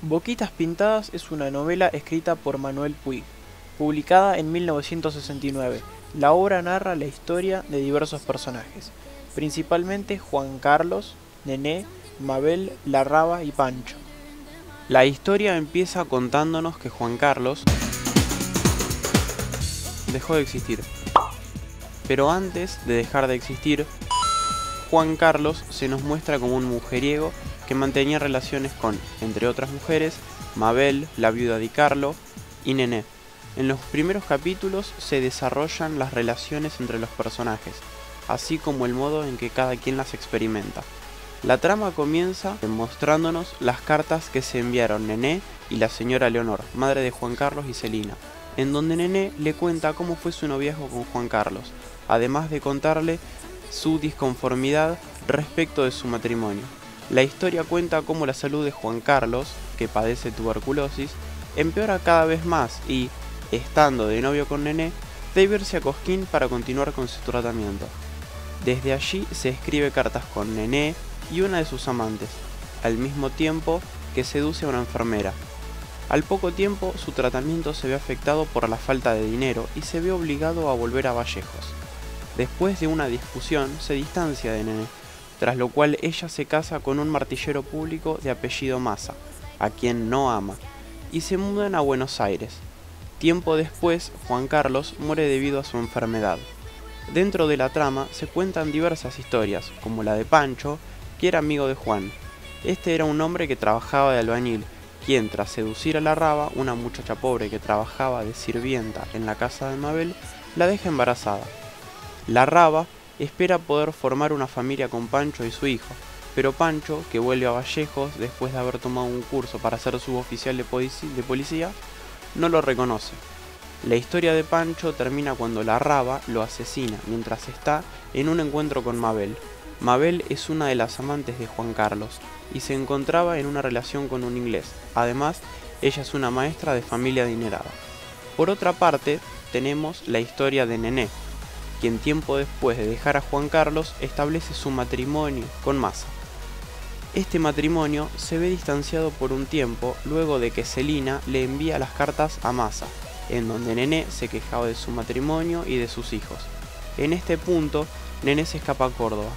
Boquitas Pintadas es una novela escrita por Manuel Puig, publicada en 1969. La obra narra la historia de diversos personajes, principalmente Juan Carlos, Nené, Mabel, Larraba y Pancho. La historia empieza contándonos que Juan Carlos dejó de existir. Pero antes de dejar de existir, Juan Carlos se nos muestra como un mujeriego que mantenía relaciones con, entre otras mujeres, Mabel, la viuda de Carlo, y Nené. En los primeros capítulos se desarrollan las relaciones entre los personajes, así como el modo en que cada quien las experimenta. La trama comienza mostrándonos las cartas que se enviaron Nené y la señora Leonor, madre de Juan Carlos y Celina, en donde Nené le cuenta cómo fue su noviazgo con Juan Carlos, además de contarle su disconformidad respecto de su matrimonio. La historia cuenta cómo la salud de Juan Carlos, que padece tuberculosis, empeora cada vez más y, estando de novio con Nené, debe irse a Cosquín para continuar con su tratamiento. Desde allí se escribe cartas con Nené y una de sus amantes, al mismo tiempo que seduce a una enfermera. Al poco tiempo su tratamiento se ve afectado por la falta de dinero y se ve obligado a volver a Vallejos. Después de una discusión se distancia de Nené, tras lo cual ella se casa con un martillero público de apellido Massa, a quien no ama, y se mudan a Buenos Aires. Tiempo después, Juan Carlos muere debido a su enfermedad. Dentro de la trama se cuentan diversas historias, como la de Pancho, que era amigo de Juan. Este era un hombre que trabajaba de albañil, quien tras seducir a Larraba, una muchacha pobre que trabajaba de sirvienta en la casa de Mabel, la deja embarazada. Larraba espera poder formar una familia con Pancho y su hijo, pero Pancho, que vuelve a Vallejos después de haber tomado un curso para ser suboficial de policía, no lo reconoce. La historia de Pancho termina cuando Larraba lo asesina mientras está en un encuentro con Mabel. Mabel es una de las amantes de Juan Carlos y se encontraba en una relación con un inglés. Además, ella es una maestra de familia adinerada. Por otra parte, tenemos la historia de Nené, quien tiempo después de dejar a Juan Carlos establece su matrimonio con Massa. Este matrimonio se ve distanciado por un tiempo luego de que Celina le envía las cartas a Massa, en donde Nené se quejaba de su matrimonio y de sus hijos. En este punto, Nené se escapa a Córdoba.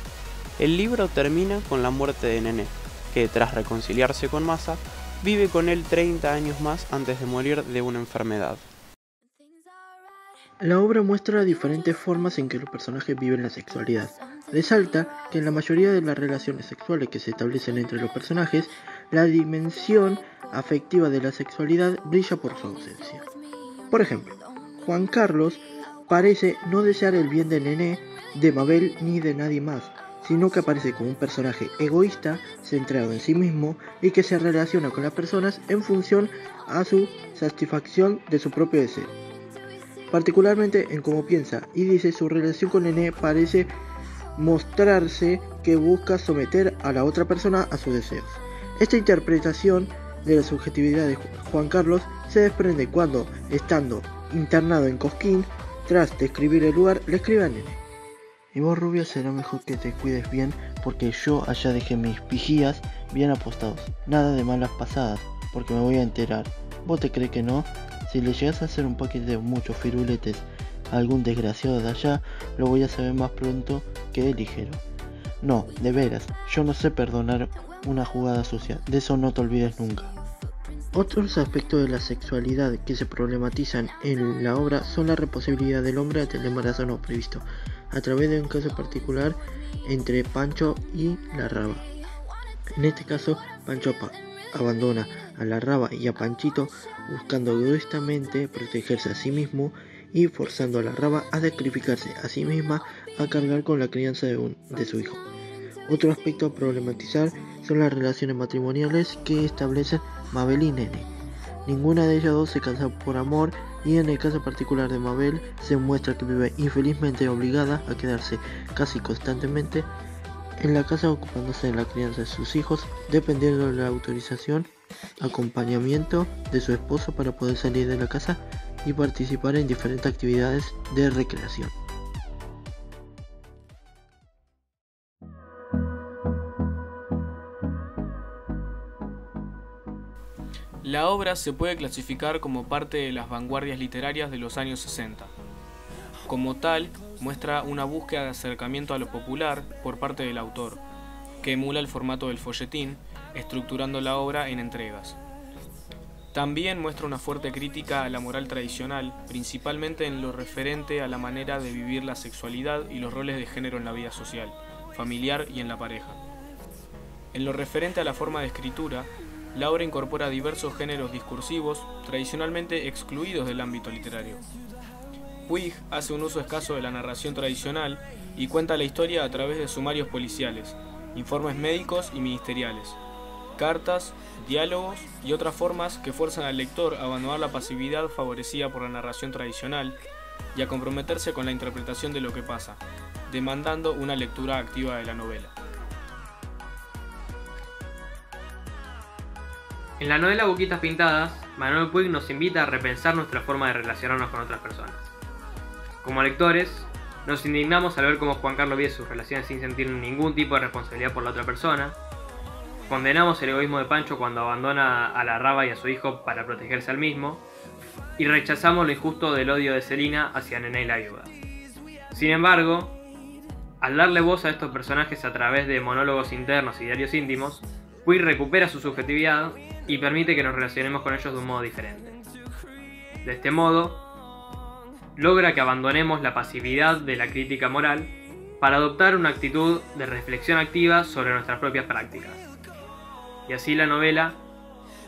El libro termina con la muerte de Nené, que tras reconciliarse con Massa, vive con él 30 años más antes de morir de una enfermedad. La obra muestra diferentes formas en que los personajes viven la sexualidad. Resalta que en la mayoría de las relaciones sexuales que se establecen entre los personajes, la dimensión afectiva de la sexualidad brilla por su ausencia. Por ejemplo, Juan Carlos parece no desear el bien de Nené, de Mabel ni de nadie más, sino que aparece como un personaje egoísta, centrado en sí mismo y que se relaciona con las personas en función a su satisfacción de su propio deseo. Particularmente en cómo piensa y dice, su relación con Nené parece mostrarse que busca someter a la otra persona a sus deseos. Esta interpretación de la subjetividad de Juan Carlos se desprende cuando, estando internado en Cosquín, tras describir el lugar, le escribe a Nené: y vos, rubia, será mejor que te cuides bien, porque yo allá dejé mis vigías bien apostados. Nada de malas pasadas, porque me voy a enterar. ¿Vos te crees que no? Si le llegas a hacer un paquete de muchos firuletes a algún desgraciado de allá, lo voy a saber más pronto que ligero. No, de veras, yo no sé perdonar una jugada sucia, de eso no te olvides nunca. Otros aspectos de la sexualidad que se problematizan en la obra son la responsabilidad del hombre ante el embarazo no previsto, a través de un caso particular entre Pancho y Larraba. En este caso, Pancho abandona a Larraba y a Panchito, buscando egoístamente protegerse a sí mismo y forzando a Larraba a sacrificarse a sí misma a cargar con la crianza de su hijo. Otro aspecto a problematizar son las relaciones matrimoniales que establecen Mabel y Nené. Ninguna de ellas dos se casa por amor, y en el caso particular de Mabel se muestra que vive infelizmente obligada a quedarse casi constantemente en la casa, ocupándose de la crianza de sus hijos, dependiendo de la autorización, acompañamiento de su esposo para poder salir de la casa y participar en diferentes actividades de recreación. La obra se puede clasificar como parte de las vanguardias literarias de los años 60. Como tal, muestra una búsqueda de acercamiento a lo popular por parte del autor, que emula el formato del folletín, estructurando la obra en entregas. También muestra una fuerte crítica a la moral tradicional, principalmente en lo referente a la manera de vivir la sexualidad y los roles de género en la vida social, familiar y en la pareja. En lo referente a la forma de escritura, la obra incorpora diversos géneros discursivos tradicionalmente excluidos del ámbito literario. Puig hace un uso escaso de la narración tradicional y cuenta la historia a través de sumarios policiales, informes médicos y ministeriales, cartas, diálogos y otras formas que fuerzan al lector a abandonar la pasividad favorecida por la narración tradicional y a comprometerse con la interpretación de lo que pasa, demandando una lectura activa de la novela. En la novela Boquitas Pintadas, Manuel Puig nos invita a repensar nuestra forma de relacionarnos con otras personas. Como lectores, nos indignamos al ver cómo Juan Carlos vive sus relaciones sin sentir ningún tipo de responsabilidad por la otra persona. Condenamos el egoísmo de Pancho cuando abandona a la Raba y a su hijo para protegerse al mismo. Y rechazamos lo injusto del odio de Celina hacia Nené la viuda. Sin embargo, al darle voz a estos personajes a través de monólogos internos y diarios íntimos, Puig recupera su subjetividad y permite que nos relacionemos con ellos de un modo diferente. De este modo, logra que abandonemos la pasividad de la crítica moral para adoptar una actitud de reflexión activa sobre nuestras propias prácticas. Y así la novela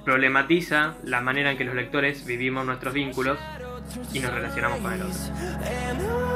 problematiza la manera en que los lectores vivimos nuestros vínculos y nos relacionamos con el otro.